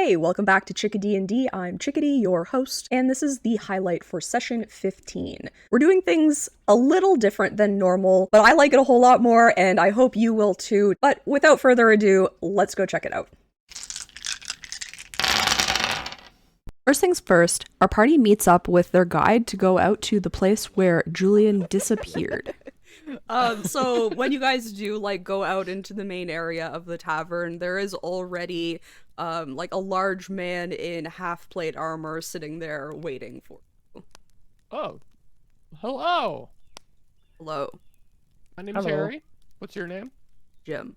Hey, welcome back to ChickaDND. I'm Chickadee, your host, and this is the highlight for session 15. We're doing things a little different than normal, but I like it a whole lot more, and I hope you will too. But without further ado, let's go check it out. First things first, our party meets up with their guide to go out to the place where Julian disappeared. So when you guys do go out into the main area of the tavern, there is already a large man in half-plate armor sitting there waiting for you. Oh, hello. Hello. My name's Harry. What's your name? Jim.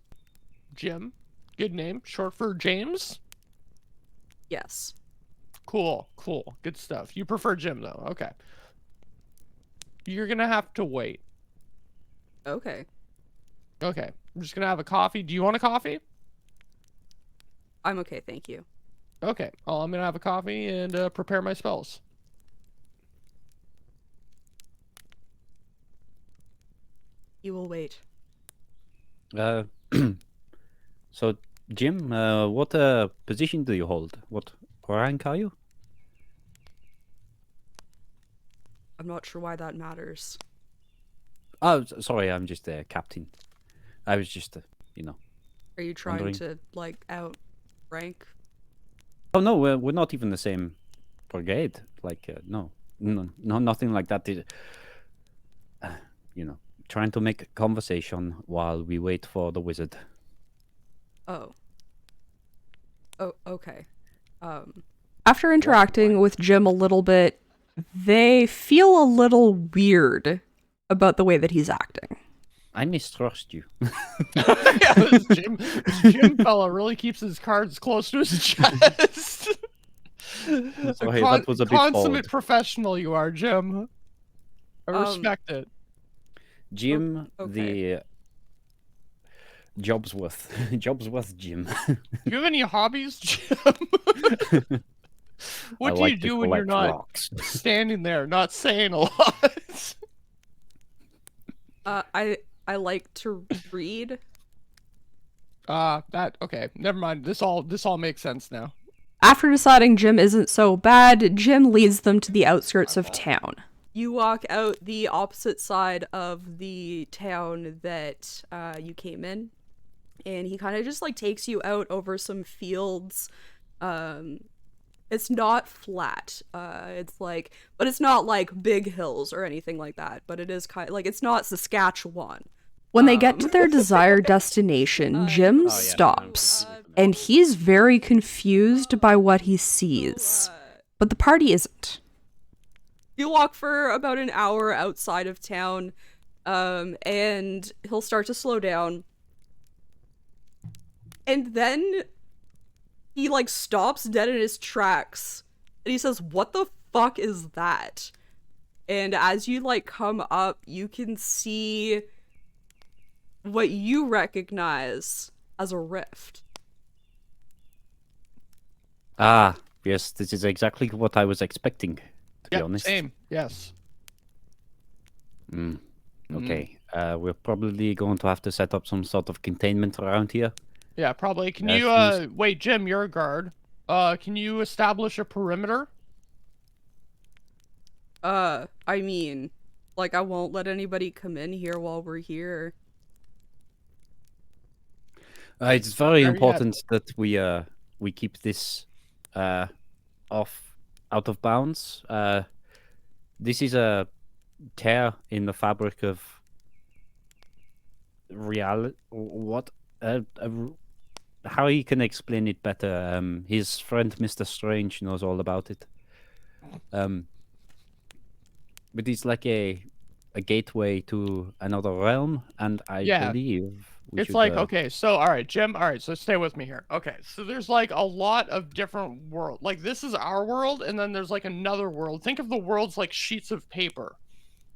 Jim. Good name. Short for James? Yes. Cool. Good stuff. You prefer Jim, though. Okay. You're gonna have to wait. Okay. Okay. I'm just gonna have a coffee. Do you want a coffee? I'm okay, thank you. Okay. Well, I'm gonna have a coffee and prepare my spells. You will wait. So, Jim, what position do you hold? What rank are you? I'm not sure why that matters. Oh, sorry, I'm just a captain. I was just, Are you trying wondering. to, outrank? Oh, no, we're not even the same brigade. No, nothing like that. Trying to make a conversation while we wait for the wizard. Oh. Oh, okay. After interacting with Jim a little bit, they feel a little weird about the way that he's acting. I mistrust you. Yeah, this Jim fella really keeps his cards close to his chest. Sorry, that was a bit consummate bold. professional you are, Jim. I respect it. Jim, okay. the Jobsworth Jim. Do you have any hobbies, Jim? What do you do when you're not rocks. standing there, not saying a lot? I like to read. Okay. Never mind. This all makes sense now. After deciding Jim isn't so bad, Jim leads them to the outskirts of town. You walk out the opposite side of the town that you came in, and he kind of just takes you out over some fields. It's not flat. But it's not big hills or anything like that. But it is it's not Saskatchewan. When they get to their desired destination, Jim stops, and he's very confused by what he sees. But the party isn't. You walk for about an hour outside of town, and he'll start to slow down. And then he stops dead in his tracks, and he says, "What the fuck is that?" And as you come up, you can see what you recognize as a rift. Ah, yes, this is exactly what I was expecting, to be honest. Same, yes. Okay, we're probably going to have to set up some sort of containment around here. Yeah, probably. Can Yeah, you, wait, Jim, you're a guard. Can you establish a perimeter? I mean, I won't let anybody come in here while we're here. It's very important that we keep this out of bounds. This is a tear in the fabric of reality. What? How he can explain it better? His friend Mr. Strange knows all about it. But it's like a gateway to another realm, and I believe it's okay, so all right, Jim, all right, so stay with me here. Okay, so there's a lot of different world. This is our world, and then there's another world. Think of the worlds like sheets of paper,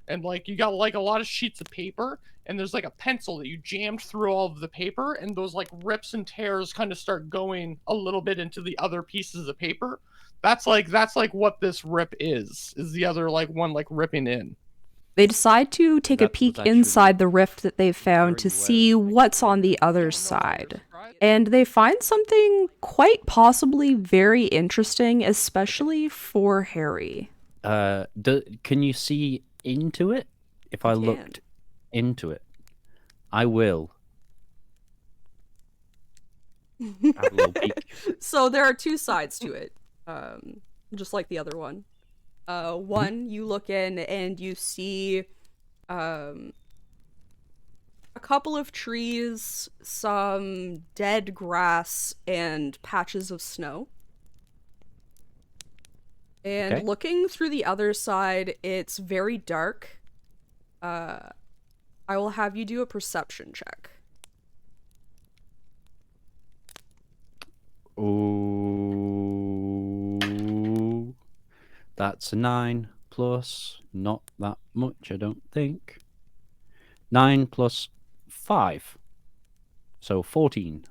and you got a lot of sheets of paper, and there's a pencil that you jammed through all of the paper, and those rips and tears kind of start going a little bit into the other pieces of paper. That's what this rip is the other one ripping in. They decide to take a peek inside the rift that they've found to see what's on the other side. and they find something quite possibly very interesting, especially for Harry. Can you see into it? If I can. looked into it, I will. Have a little peek. So there are two sides to it, just like the other one. One, you look in and you see a couple of trees, some dead grass, and patches of snow. And Okay. looking through the other side, it's very dark. I will have you do a perception check. Ooh, that's a 9 plus not that much, I don't think. 9 plus 5, so 14.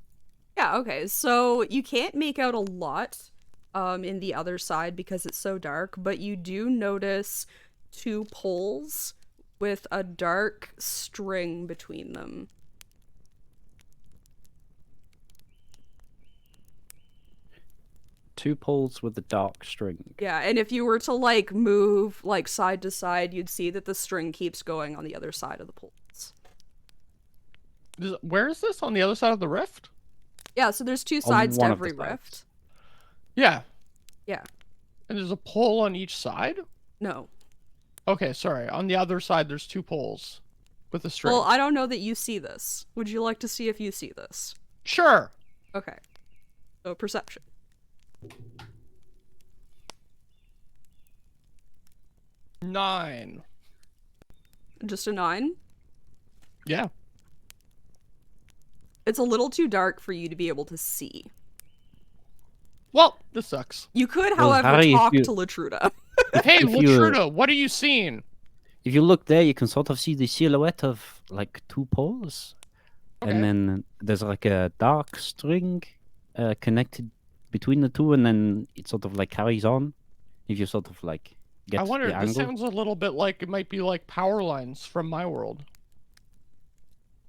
Yeah, okay. So you can't make out a lot in the other side because it's so dark, but you do notice two poles with a dark string between them. Two poles with a dark string. Yeah, and if you were to like move like side to side, you'd see that the string keeps going on the other side of the poles. Where is this? On the other side of the rift? Yeah, so there's two sides to one of the every sides. rift. Yeah. Yeah. And there's a pole on each side? No. Okay, sorry. On the other side, there's two poles with a string. Well, I don't know that you see this. Would you like to see if you see this? Sure. Okay. So perception. 9. Just a 9? Yeah. It's a little too dark for you to be able to see. Well, this sucks. You could, Well, however, Harry, if talk you- to Latruda. Hey, If you- Latruda, what are you seeing? If you look there, you can sort of see the silhouette of like two poles, Okay. and then there's like a dark string connected between the two, and then it sort of like carries on. If you sort of like get I wonder, the this angle. sounds a little bit like it might be like power lines from my world.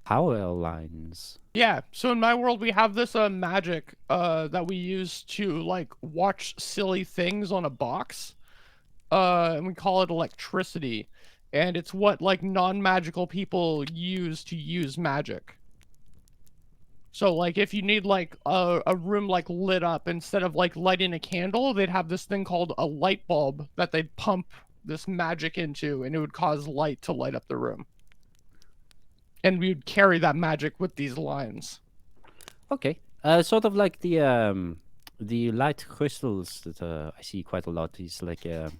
Power lines. Yeah, so in my world we have this magic that we use to like watch silly things on a box. And we call it electricity. And it's what like non-magical people use to use magic. So like if you need like a room like lit up, instead of like lighting a candle, they'd have this thing called a light bulb that they'd pump this magic into, and it would cause light to light up the room. And we would carry that magic with these lines. Okay. Sort of like the light crystals that I see quite a lot. Is like you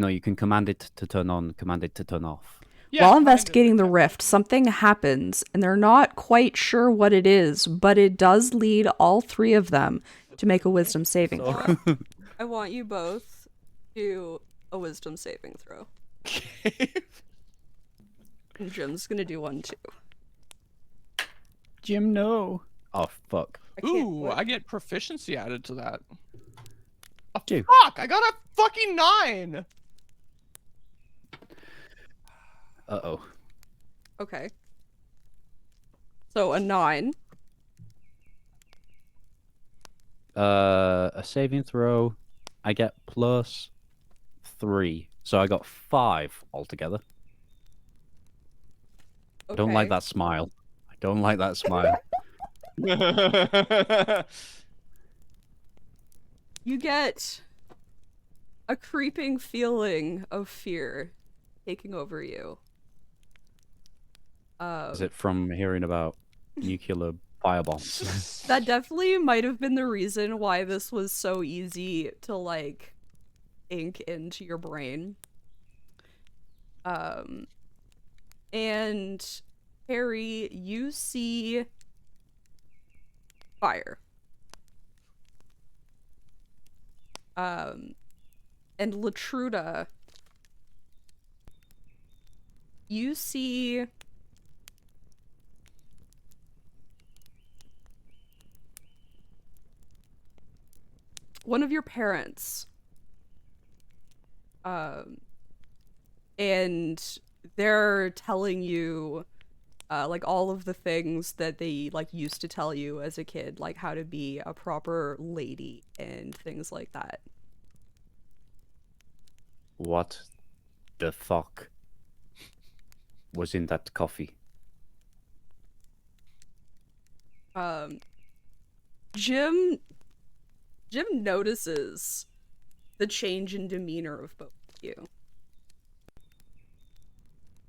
know, you can command it to turn on, command it to turn off. Yeah, While kind of, investigating the except- rift, something happens, and they're not quite sure what it is, but it does lead all three of them to make a wisdom saving throw. I want you both to do a wisdom saving throw. And Jim's gonna do one too. Jim, no. Oh fuck. I can't Ooh, wait. I get proficiency added to that. Oh, Dude. fuck! I got a fucking 9! Uh-oh. Okay. So a 9. A saving throw. I get +3. So I got 5 altogether. I don't like Okay. that smile. I don't like that smile. You get a creeping feeling of fear taking over you. Is it from hearing about nuclear firebombs? That definitely might have been the reason why this was so easy to like ink into your brain. And Harry, you see fire. And Latruda, you see one of your parents. And they're telling you like all of the things that they like used to tell you as a kid, like how to be a proper lady and things like that. What the fuck was in that coffee? Jim notices the change in demeanor of both of you.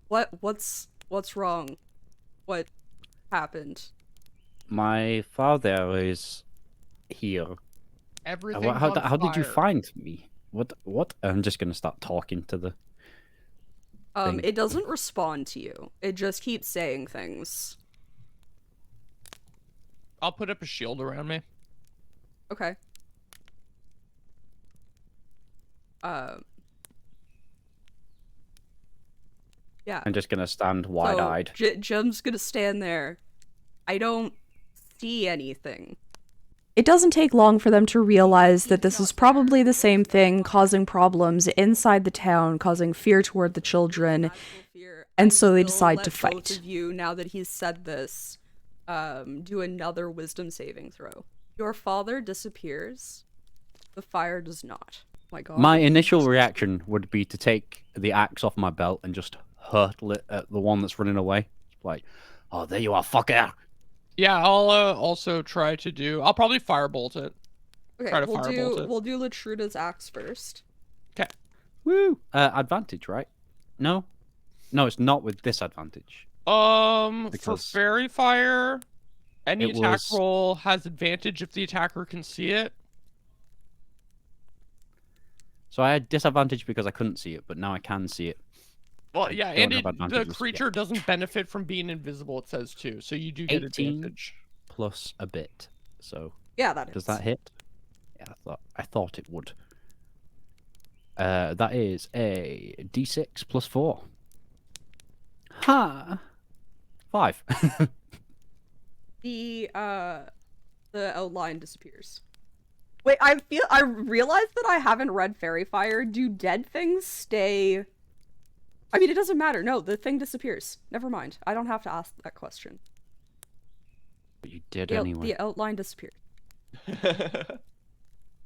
What's wrong? What happened? My father is here. Everything's How on did you fire. find me? What? I'm just gonna start talking to the thing. It doesn't respond to you. It just keeps saying things. I'll put up a shield around me. Okay. Yeah. I'm just gonna stand wide-eyed. So, Jim's gonna stand there. I don't see anything. It doesn't take long for them to realize that this is probably the same thing causing problems inside the town, causing fear toward the children, and so they decide to fight. Both of you, now that he's said this, do another wisdom saving throw. Your father disappears. The fire does not. Oh my God. My initial reaction would be to take the axe off my belt and just hurtle it at the one that's running away. Like, oh, there you are, fucker. Yeah, I'll also try to do. I'll probably firebolt it. Okay, Try to firebolt it. We'll do Latruda's axe first. Okay. Woo! Advantage, right? No, it's not with disadvantage. For Because fairy fire, any it attack was- roll has advantage if the attacker can see it. So I had disadvantage because I couldn't see it, but now I can see it. Well, yeah, don't and have the advantages creature yet. doesn't benefit from being invisible, it says too, so you do get 18 advantage. plus a bit. So Yeah, that does is. that hit? Yeah, I thought it would. That is a d6 plus 4. Ha! 5. The outline disappears. Wait, I realized that I haven't read Fairy Fire. Do dead things stay? I mean, it doesn't matter. No, the thing disappears. Never mind. I don't have to ask that question. But you did The anyway. the outline disappeared.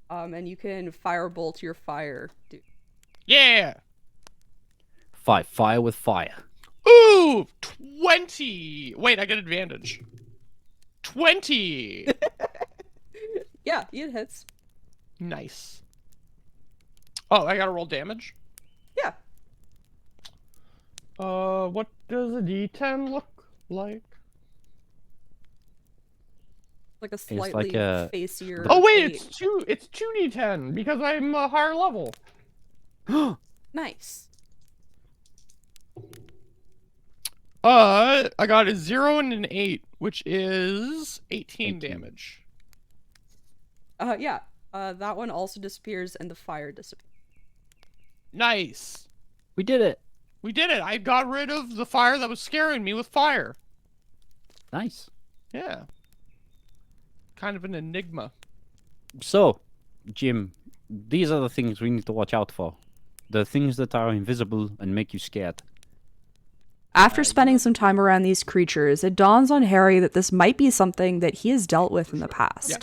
And you can firebolt your fire, dude. Yeah! 5. Fire with fire. Ooh! 20! Wait, I get advantage. 20! Yeah, it hits. Nice. Oh, I gotta roll damage? Yeah. What does a d10 look like? Like a slightly facier. Oh wait, 8. it's 2d10 because I'm a higher level. Nice. I got a 0 and an 8, which is 18 damage. Yeah. That one also disappears and the fire disappears. Nice. We did it. We did it. I got rid of the fire that was scaring me with fire. Nice. Yeah. Kind of an enigma. So, Jim, these are the things we need to watch out for. The things that are invisible and make you scared. After spending some time around these creatures, it dawns on Harry that this might be something that he has dealt with in the past. Yeah.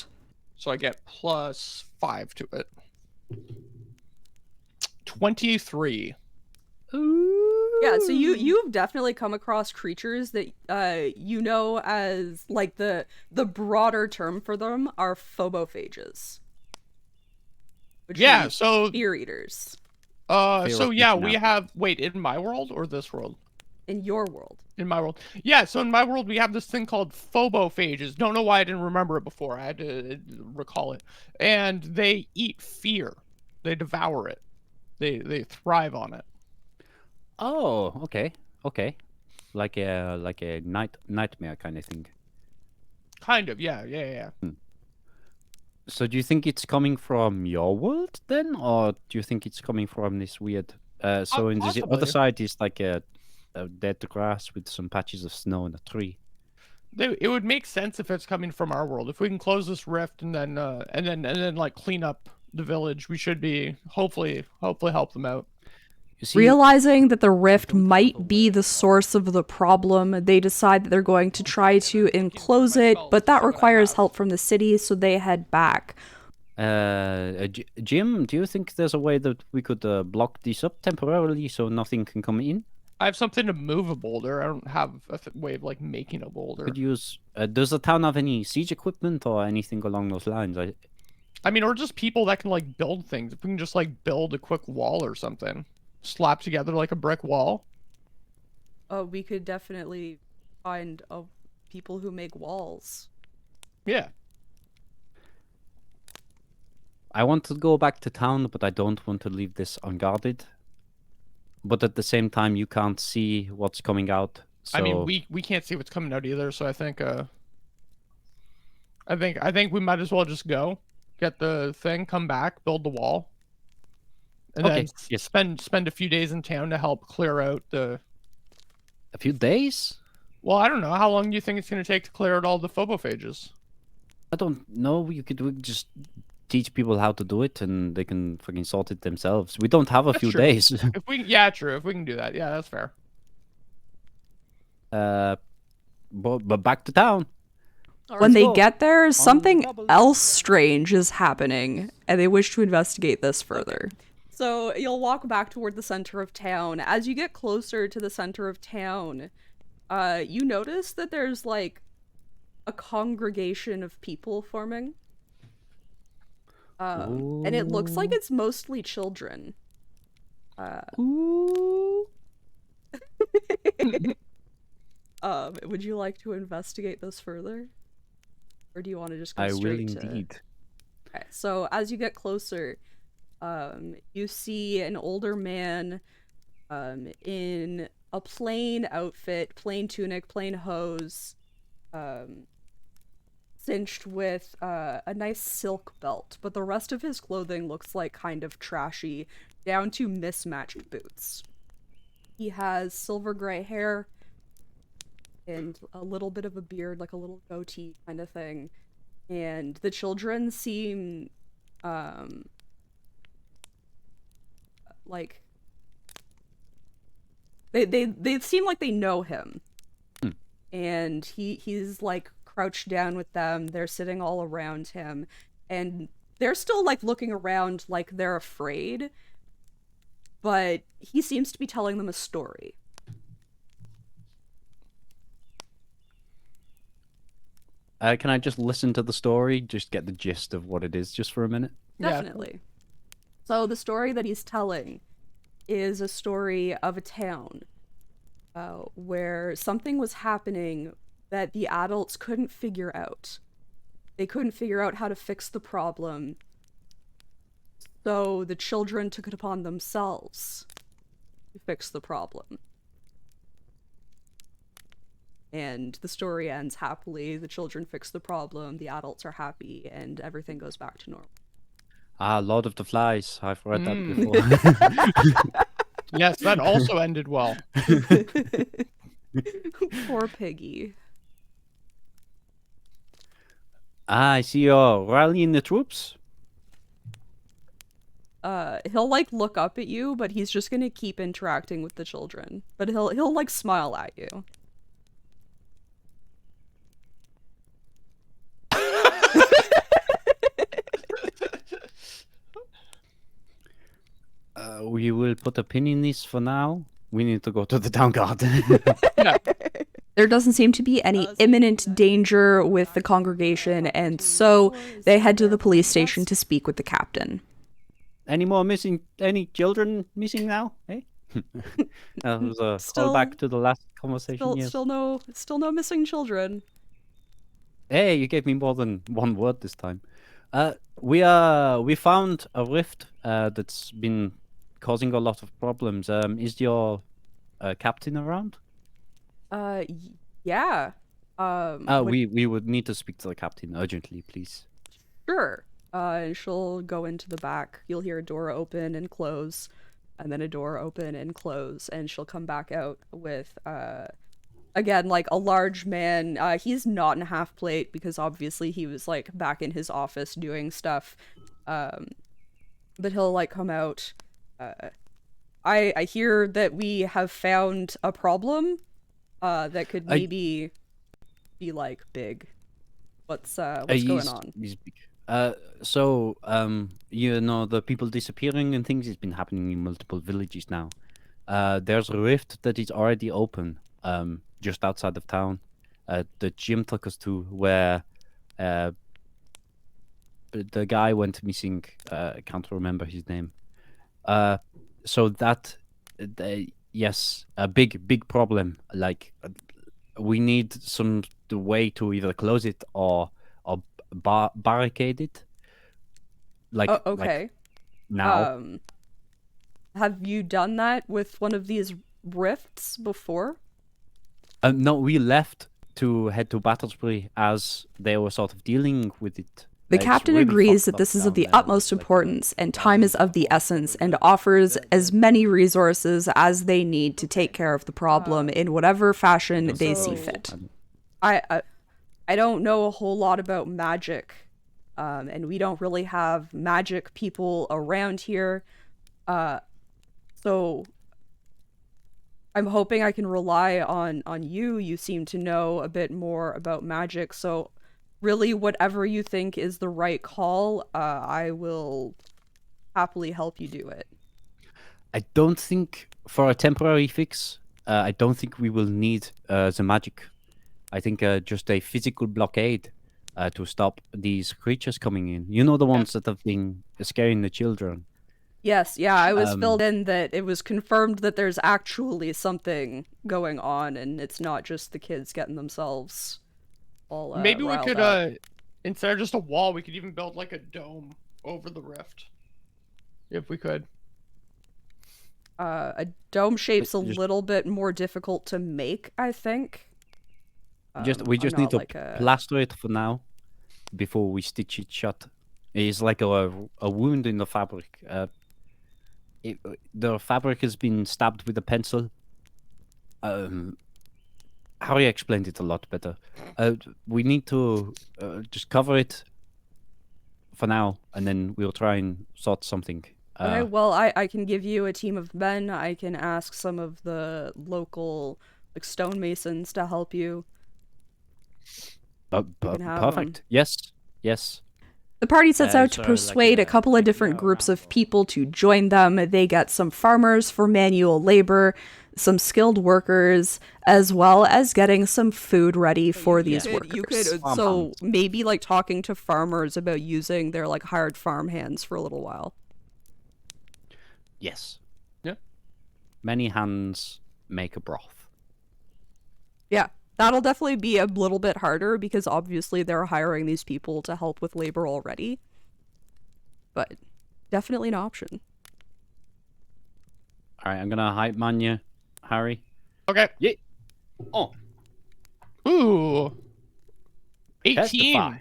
So I get plus 5 to it. 23. Yeah, so you've definitely come across creatures that you know as like the broader term for them are phobophages. Which means so fear eaters. So yeah, we have in my world or this world? In your world. In my world. Yeah, so in my world we have this thing called phobophages. Don't know why I didn't remember it before. I had to recall it. And they eat fear. They devour it. They thrive on it. Oh, okay. Like a nightmare kind of thing. Kind of, yeah. So do you think it's coming from your world then, or do you think it's coming from this weird? So in the other Possibly. side is like a dead grass with some patches of snow and a tree. It would make sense if it's coming from our world. If we can close this rift and then like clean up the village, we should be hopefully help them out. You see, Realizing that the rift might be the source of the problem, they decide that they're going to try to enclose it, but that requires help from the city, so they head back. Jim, do you think there's a way that we could block this up temporarily so nothing can come in? I have something to move a boulder. I don't have a way of like making a boulder. Could use. Does the town have any siege equipment or anything along those lines? I mean, or just people that can like build things. If we can just like build a quick wall or something, slap together like a brick wall. Oh, we could definitely find people who make walls. Yeah. I want to go back to town, but I don't want to leave this unguarded. But at the same time, you can't see what's coming out. So... I mean, we can't see what's coming out either. So I think we might as well just go, get the thing, come back, build the wall, and then spend a few days in town to help clear out the. A few days? Well, I don't know. How long do you think it's going to take to clear out all the phobophages? I don't know. We could just teach people how to do it, and they can fucking sort it themselves. We don't have a few days. True. If we can do that, yeah, that's fair. But back to town. When they get there, something else strange is happening, and they wish to investigate this further. So you'll walk back toward the center of town. As you get closer to the center of town, you notice that there's like a congregation of people forming. And it looks like it's mostly children. Would you like to investigate this further? Or do you want to just go straight to... I will indeed. Okay, so as you get closer, you see an older man in a plain outfit, plain tunic, plain hose, cinched with a nice silk belt, but the rest of his clothing looks like kind of trashy, down to mismatched boots. He has silver gray hair and a little bit of a beard, like a little goatee kind of thing. And the children seem like they seem like they know him. And he's like crouched down with them. They're sitting all around him, and they're still like looking around like they're afraid, but he seems to be telling them a story. Can I just listen to the story, just get the gist of what it is just for a minute? Definitely. Yeah. So the story that he's telling is a story of a town where something was happening that the adults couldn't figure out. They couldn't figure out how to fix the problem. So the children took it upon themselves to fix the problem. And the story ends happily. The children fix the problem, the adults are happy, and everything goes back to normal. Lord of the Flies. I've read that before. Yes, that also ended well. Poor Piggy. I see you're rallying the troops. He'll like look up at you, but he's just gonna keep interacting with the children. But he'll like smile at you. We will put a pin in this for now. We need to go to the town garden. Yeah. There doesn't seem to be any imminent danger with the congregation, and so they head to the police station to speak with the captain. Any children missing now? Eh? That was a callback to the last conversation. Still no missing children. Hey, you gave me more than one word this time. We found a rift that's been causing a lot of problems. Is your captain around? Yeah. We would need to speak to the captain urgently, please. Sure. And she'll go into the back. You'll hear a door open and close, and then a door open and close, and she'll come back out with, again, like a large man. He's not in a half plate because obviously he was like back in his office doing stuff. But he'll like come out. I hear that we have found a problem that could maybe be like big. What's going on? He's big. So you know, the people disappearing and things has been happening in multiple villages now. There's a rift that is already open, just outside of town. The Jim took us to where the guy went missing. I can't remember his name. So that, yes, a big problem. Like, we need the way to either close it or barricade it. Like, okay. Like now. Have you done that with one of these rifts before? No, we left to head to Battlesbury as they were sort of dealing with it. The captain really agrees fucked that up this is of down the there. utmost Like, importance and time is of the essence and offers as many resources as they need to take care of the problem in whatever fashion they see fit. I don't know a whole lot about magic, and we don't really have magic people around here, so I'm hoping I can rely on you. You seem to know a bit more about magic, so really whatever you think is the right call, I will happily help you do it. I don't think for a temporary fix, I don't think we will need the magic. I think just a physical blockade to stop these creatures coming in. You know, the ones that have been scaring the children. Yes, yeah, I was filled in that it was confirmed that there's actually something going on and it's not just the kids getting themselves all Maybe we riled could up. instead of just a wall, we could even build like a dome over the rift. If we could. A dome shape's a little bit more difficult to make, I think. We just need to like plaster it for now before we stitch it shut. It's like a wound in the fabric. The fabric has been stabbed with a pencil. Harry explained it a lot better. We need to just cover it for now, and then we'll try and sort something. Okay, well, I can give you a team of men. I can ask some of the local like stonemasons to help you. Perfect. Yes. The party sets out to sorry, persuade a couple of different groups of people to join them. They get some farmers for manual labor, some skilled workers, as well as getting some food ready for these workers. You could so maybe like talking to farmers about using their like hired farm hands for a little while. Yes. Yeah. Many hands make a broth. Yeah. That'll definitely be a little bit harder because obviously they're hiring these people to help with labor already. But definitely an option. Alright, I'm gonna hype man you, Harry. Okay. Yeah. Oh. Ooh. 18. Testify.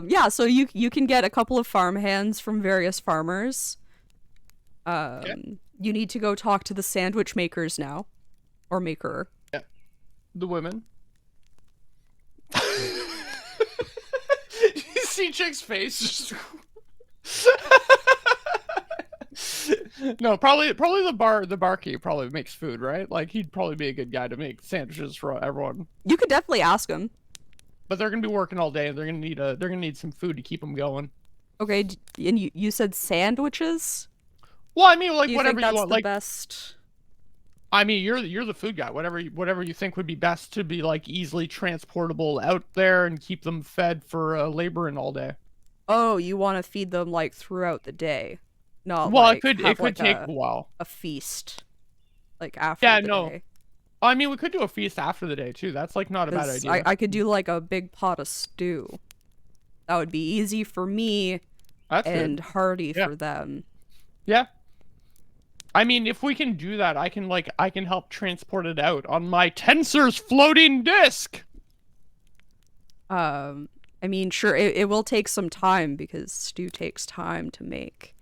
Yeah, so you can get a couple of farm hands from various farmers. Okay. You need to go talk to the sandwich makers now. Or maker. The women. You see Chick's face? No, probably the barkeep probably makes food, right? Like he'd probably be a good guy to make sandwiches for everyone. You could definitely ask him. But they're gonna be working all day, and they're gonna need some food to keep them going. Okay, and you said sandwiches? Well, I mean, like Do you whatever think that's you want, the like best. I mean, you're the food guy. Whatever you think would be best to be like easily transportable out there and keep them fed for laboring all day. Oh, you want to feed them like throughout the day, not Well, like it could like take a while. A feast, like after. Yeah, the no. day. I mean, we could do a feast after the day too. That's like not a bad idea. I could do like a big pot of stew. That would be easy for me and hearty for them. Yeah. I mean, if we can do that, I can help transport it out on my Tensor's floating disc. I mean, sure, it will take some time because stew takes time to make.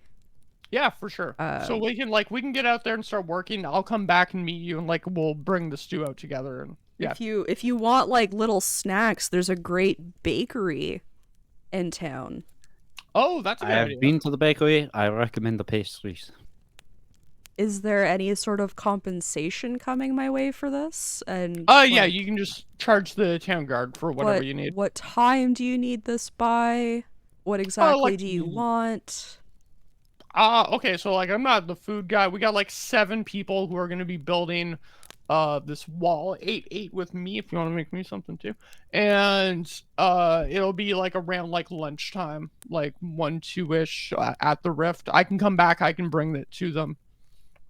Yeah, for sure. So we can get out there and start working. I'll come back and meet you, and like we'll bring the stew out together. And yeah, if you want like little snacks, there's a great bakery in town. Oh, that's a good idea. I've been to the bakery. I recommend the pastries. is there any sort of compensation coming my way for this? And Yeah, like, you can just charge the town guard for whatever you need. what time do you need this by? What exactly Like, do you want? Okay, so like I'm not the food guy. We got like 7 people who are gonna be building this wall. 8 with me if you want to make me something too. And it'll be like around like lunchtime, like 1-2-ish at the rift. I can come back, I can bring it to them.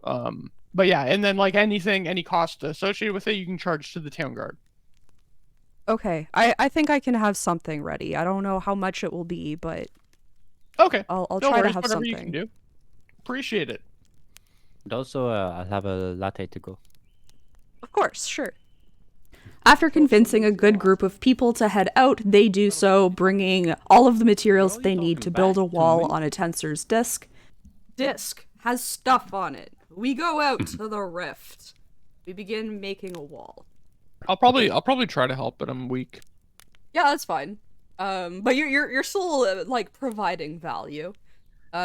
But yeah, and then like any cost associated with it, you can charge to the town guard. Okay, I think I can have something ready. I don't know how much it will be, but Okay. I'll No try to worries, have whatever something. you can do. Appreciate it. And also, I'll have a latte to go. Of course, sure. After convincing a good group of people to head out, they do so, bringing all of the materials they need to build a wall on a tensor's disk. Disk has stuff on it. We go out to the rift. We begin making a wall. I'll probably try to help, but I'm weak. Yeah, that's fine. But you're still like providing value.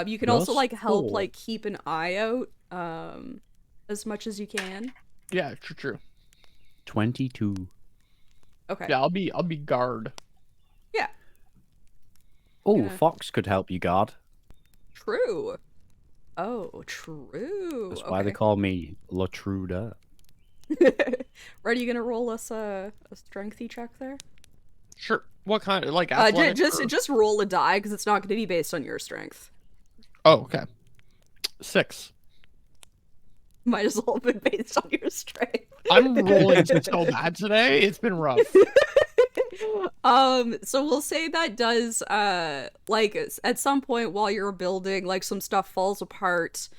You can also like help like keep an eye out as much as you can. Yeah, true. 22. Okay. Yeah, I'll be guard. Yeah. Oh, Yeah. Fox could help you guard. True. Oh, true. That's why they call me Latruda. Are you gonna roll us a strengthy check there? Sure. What kind of like athletics? Just roll a die because it's not going to be based on your strength. Oh, okay. 6. Might as well have been based on your strength. I'm rolling so bad today. It's been rough. So we'll say that does like at some point while you're building, like some stuff falls apart.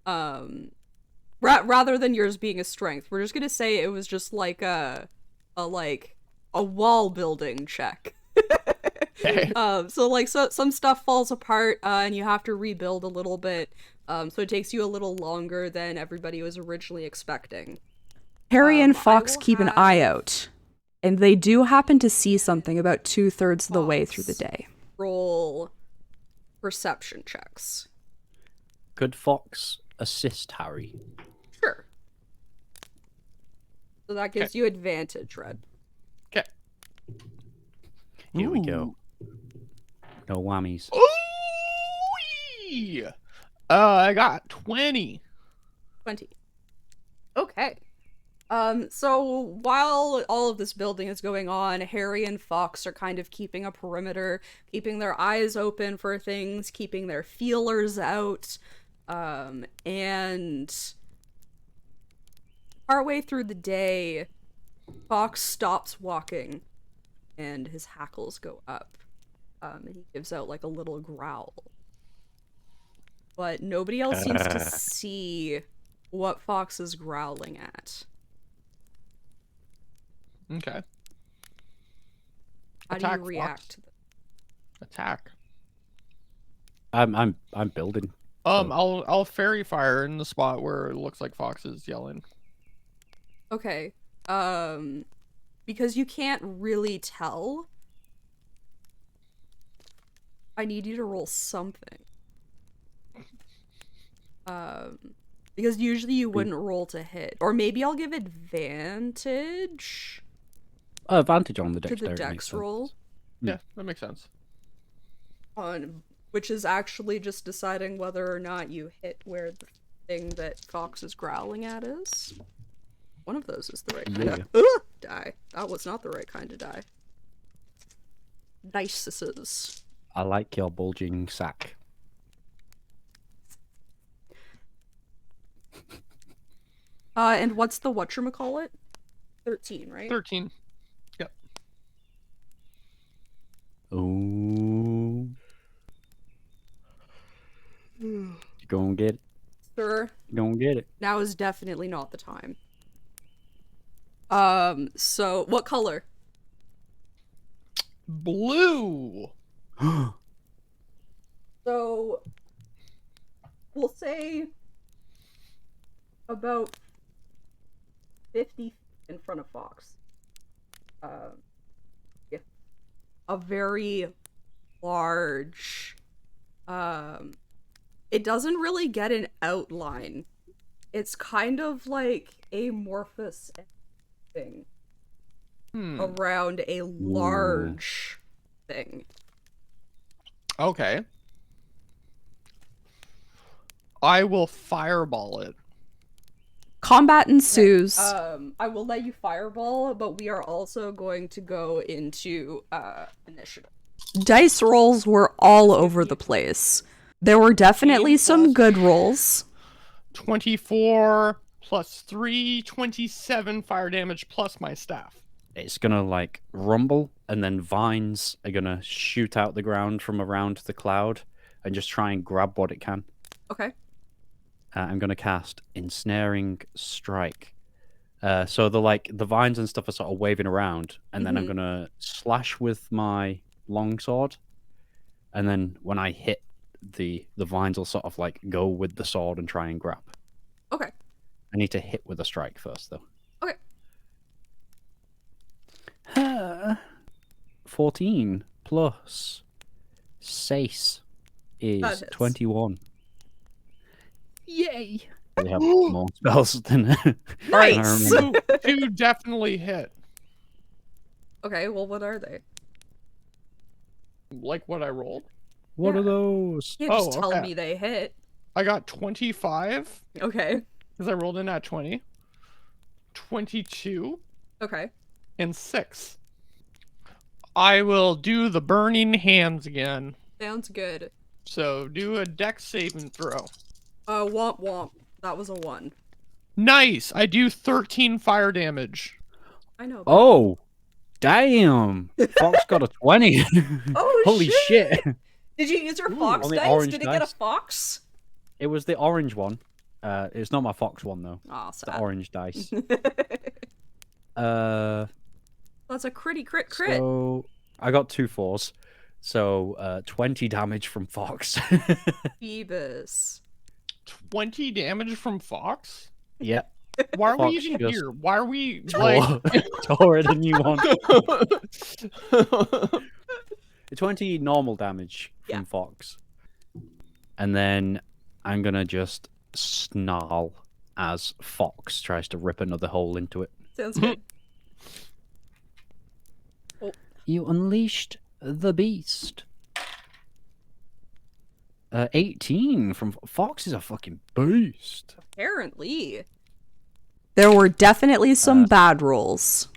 Rather than yours being a strength, we're just gonna say it was just like a wall building check. Okay. So some stuff falls apart and you have to rebuild a little bit. So it takes you a little longer than everybody was originally expecting. Harry and Fox keep an eye out, and they do happen to see something about 2/3 of the way through the day. Roll perception checks. Could Fox assist Harry? Sure. So that gives you advantage, Red. Okay. Here we go. No whammies. Ooh! I got 20. 20. Okay. So while all of this building is going on, Harry and Fox are kind of keeping a perimeter, keeping their eyes open for things, keeping their feelers out, and partway through the day, Fox stops walking, and his hackles go up. And he gives out like a little growl. But nobody else seems to see what Fox is growling at. Okay. How Attack, do you react Fox. to that? Attack. I'm building. I'll fairy fire in the spot where it looks like Fox is yelling. Okay. Because you can't really tell, I need you to roll something. Because usually you wouldn't roll to hit. Or maybe I'll give advantage Advantage on the to dex. the dex roll. Yeah, that makes sense. Which is actually just deciding whether or not you hit where the thing that Fox is growling at is. One of those is the right kind of die. That was not the right kind of die. Dices. I like your bulging sack. And what's the whatchamacallit? 13, right? 13. Yep. Oh. You gonna get it. Sure. You gonna get it. Now is definitely not the time. So what color? Blue. So we'll say about 50 feet in front of Fox. Yeah. A very large, it doesn't really get an outline It's kind of like amorphous thing around a large thing. Okay. I will fireball it. Combat ensues. I will let you fireball, but we are also going to go into initiative. Dice rolls were all over the place. There were definitely some good rolls. 24 plus 3, 27 fire damage plus my staff. It's gonna like rumble, and then vines are gonna shoot out the ground from around the cloud and just try and grab what it can. Okay. I'm gonna cast Ensnaring Strike. So the vines and stuff are sort of waving around, and then I'm gonna slash with my longsword, and then when I hit the vines will sort of like go with the sword and try and grab. Okay. I need to hit with a strike first, though. Okay. 14 plus Sace is 21. Yay! They have more spells than Nice! Two definitely hit. Okay, well, what are they? Like what I rolled. What are those? You can't just tell me they hit. I got 25. Okay. Because I rolled in at 20. 22. Okay. And 6. I will do the burning hands again. Sounds good. So do a dex saving throw. Womp womp. That was a 1. Nice! I do 13 fire damage. I know. Oh! Damn! Fox got a 20. Oh, holy shit! Did you use your fox only dice? orange Did it dice. get a fox? It was the orange one. It's not my fox one, though. Aw, The sad. orange dice. That's a crit. So I got 2 4s. So 20 damage from Fox. Phoebus. 20 damage from Fox? Yep. Why are Fox we even just here? Why are we like tore the new one? 20 normal damage from Fox. And then I'm gonna just snarl as Fox tries to rip another hole into it. Sounds good. Oh. You unleashed the beast. 18 from Fox is a fucking beast. Apparently. There were definitely some bad rolls.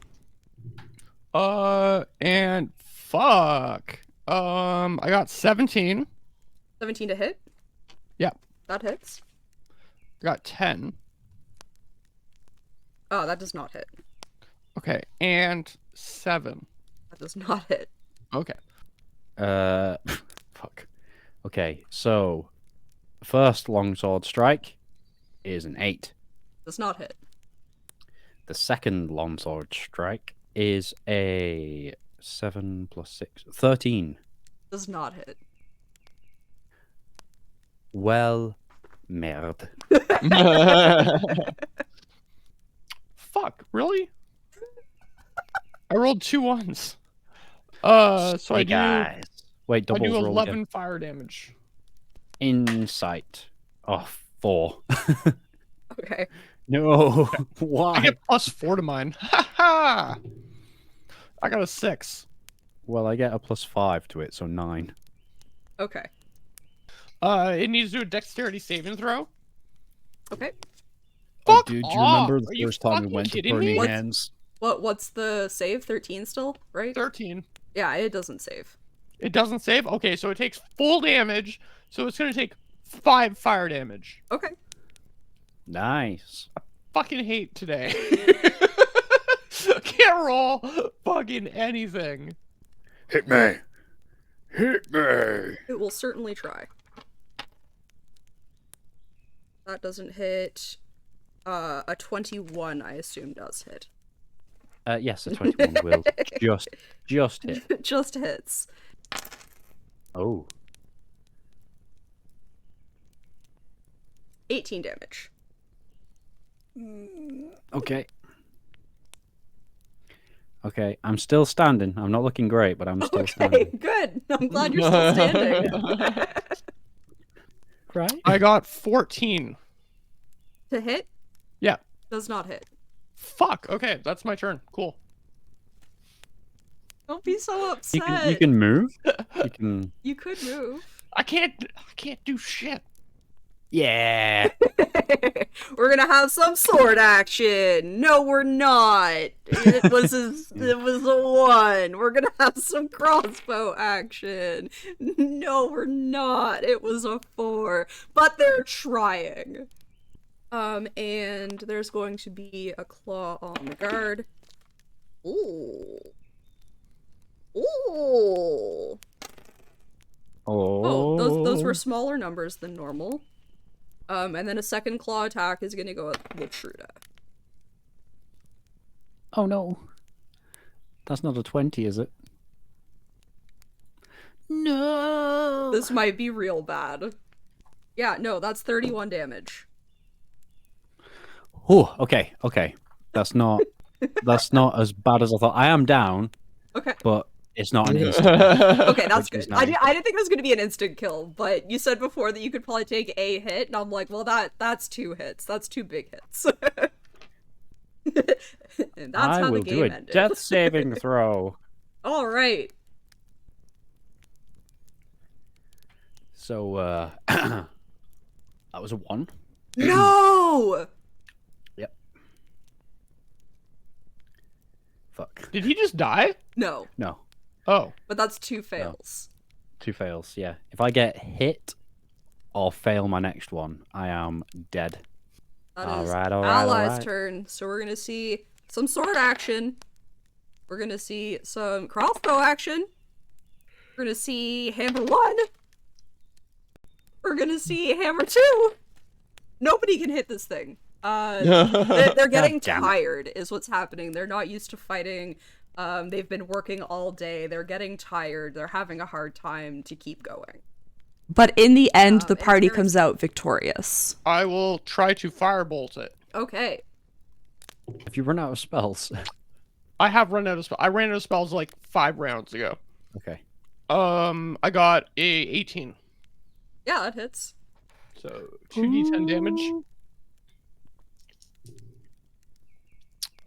And fuck. I got 17. 17 to hit? Yeah. That hits. I got 10. Oh, that does not hit. Okay, and 7. That does not hit. Okay. Fuck. Okay, so first longsword strike is an 8. Does not hit. The second longsword strike is a 7 plus 6, 13. Does not hit. Well, merde. Fuck, really? I rolled 2 1s. So hey I do. guys. Wait, I doubles do roll 11 again. fire damage. Insight. Oh, 4. Okay. No, I why? get +4 to mine. Ha ha! I got a 6. Well, I get a +5 to it, so 9. Okay. It needs to do a dexterity saving throw. Okay. Oh, Fuck dude, do you off! remember Are the you first time we fucking went to kidding me? Burning Hands? What's the save? 13 still, right? 13. Yeah, it doesn't save. It doesn't save? Okay, so it takes full damage, so it's gonna take 5 fire damage. Okay. Nice. Fucking hate today. Can't roll fucking anything. Hit me. Hit me. It will certainly try. That doesn't hit. A 21, I assume, does hit. Yes, a 21 will just hit. Just hits. Oh. 18 damage. Okay. Okay, I'm still standing. I'm not looking great, but I'm still Okay, standing. good. I'm glad you're still standing. Right? I got 14. To hit? Yeah. Does not hit. Fuck. Okay, that's my turn. Cool. Don't be so upset. You can move. You can. You could move. I can't do shit. Yeah. We're gonna have some sword action. No, we're not. It was a 1. We're gonna have some crossbow action. No, we're not. It was a 4. But they're trying. And there's going to be a claw on the guard. Ooh. Ooh. Oh, those were smaller numbers than normal. And then a second claw attack is gonna go at Latruda. Oh no. That's not a 20, is it? No. This might be real bad. Yeah, no, that's 31 damage. Oh, okay. That's not as bad as I thought. I am down. Okay. But it's not an instant. Okay, that's Which is good. nice. I didn't think it was gonna be an instant kill, but you said before that you could probably take a hit, and I'm like, well, that's 2 hits. That's 2 big hits. And that's how the game do a ended. death saving throw. All right. So, that was a 1. No. Yep. Fuck. Did he just die? No, No. Oh. but that's 2 fails. 2 fails, yeah. If I get hit or fail my next one, I am dead. That All is right. Ally's turn. So we're gonna see some sword action. We're gonna see some crossbow action. We're gonna see hammer 1. We're gonna see hammer 2. Nobody can hit this thing. They're getting Damn it. tired is what's happening. They're not used to fighting. They've been working all day. They're getting tired. They're having a hard time to keep going. But in the end, the party comes out victorious. I will try to firebolt it. Okay. If you run out of spells. I have run out of spells. I ran out of spells like 5 rounds ago. Okay. I got a 18. Yeah, that hits. So 2d10 damage.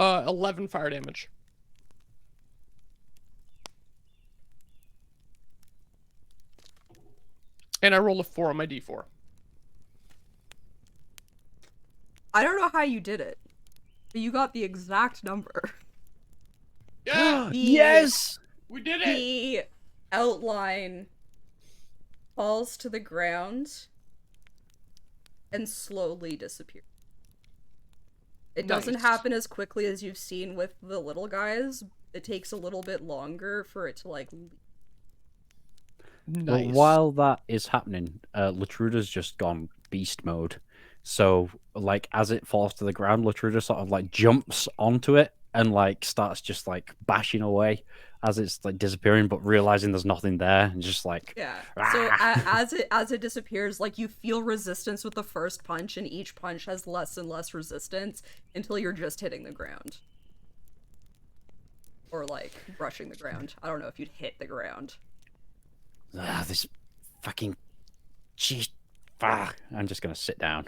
11 fire damage. And I rolled a 4 on my d4. I don't know how you did it, but you got the exact number. Yeah! Yes! We did it! The outline falls to the ground and slowly disappears. It doesn't Nice. happen as quickly as you've seen with the little guys. It takes a little bit longer for it to like leave. But Nice. while that is happening, Latruda's just gone beast mode. So, like, as it falls to the ground, Latruda sort of like jumps onto it and like starts just like bashing away as it's like disappearing, but realizing there's nothing there, and just like Yeah. So as it disappears, like you feel resistance with the first punch, and each punch has less and less resistance until you're just hitting the ground. Or like brushing the ground. I don't know if you'd hit the ground. this fucking jeez, fuck. I'm just gonna sit down.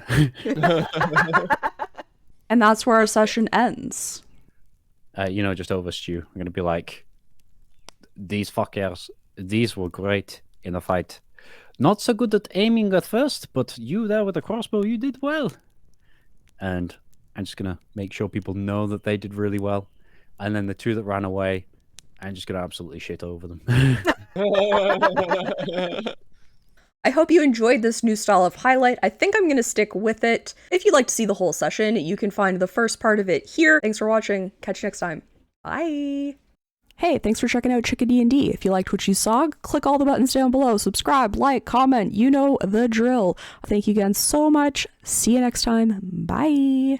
And that's where our session ends. Just over Stu. I'm gonna be like, these fuckers, these were great in the fight. Not so good at aiming at first, but you there with the crossbow, you did well. And I'm just gonna make sure people know that they did really well. And then the 2 that ran away, I'm just gonna absolutely shit over them. I hope you enjoyed this new style of highlight. I think I'm going to stick with it. If you'd like to see the whole session, you can find the first part of it here. Thanks for watching. Catch you next time. Bye. Hey, thanks for checking out ChickaDND. If you liked what you saw, click all the buttons down below. Subscribe, like, comment. You know the drill. Thank you again so much. See you next time. Bye.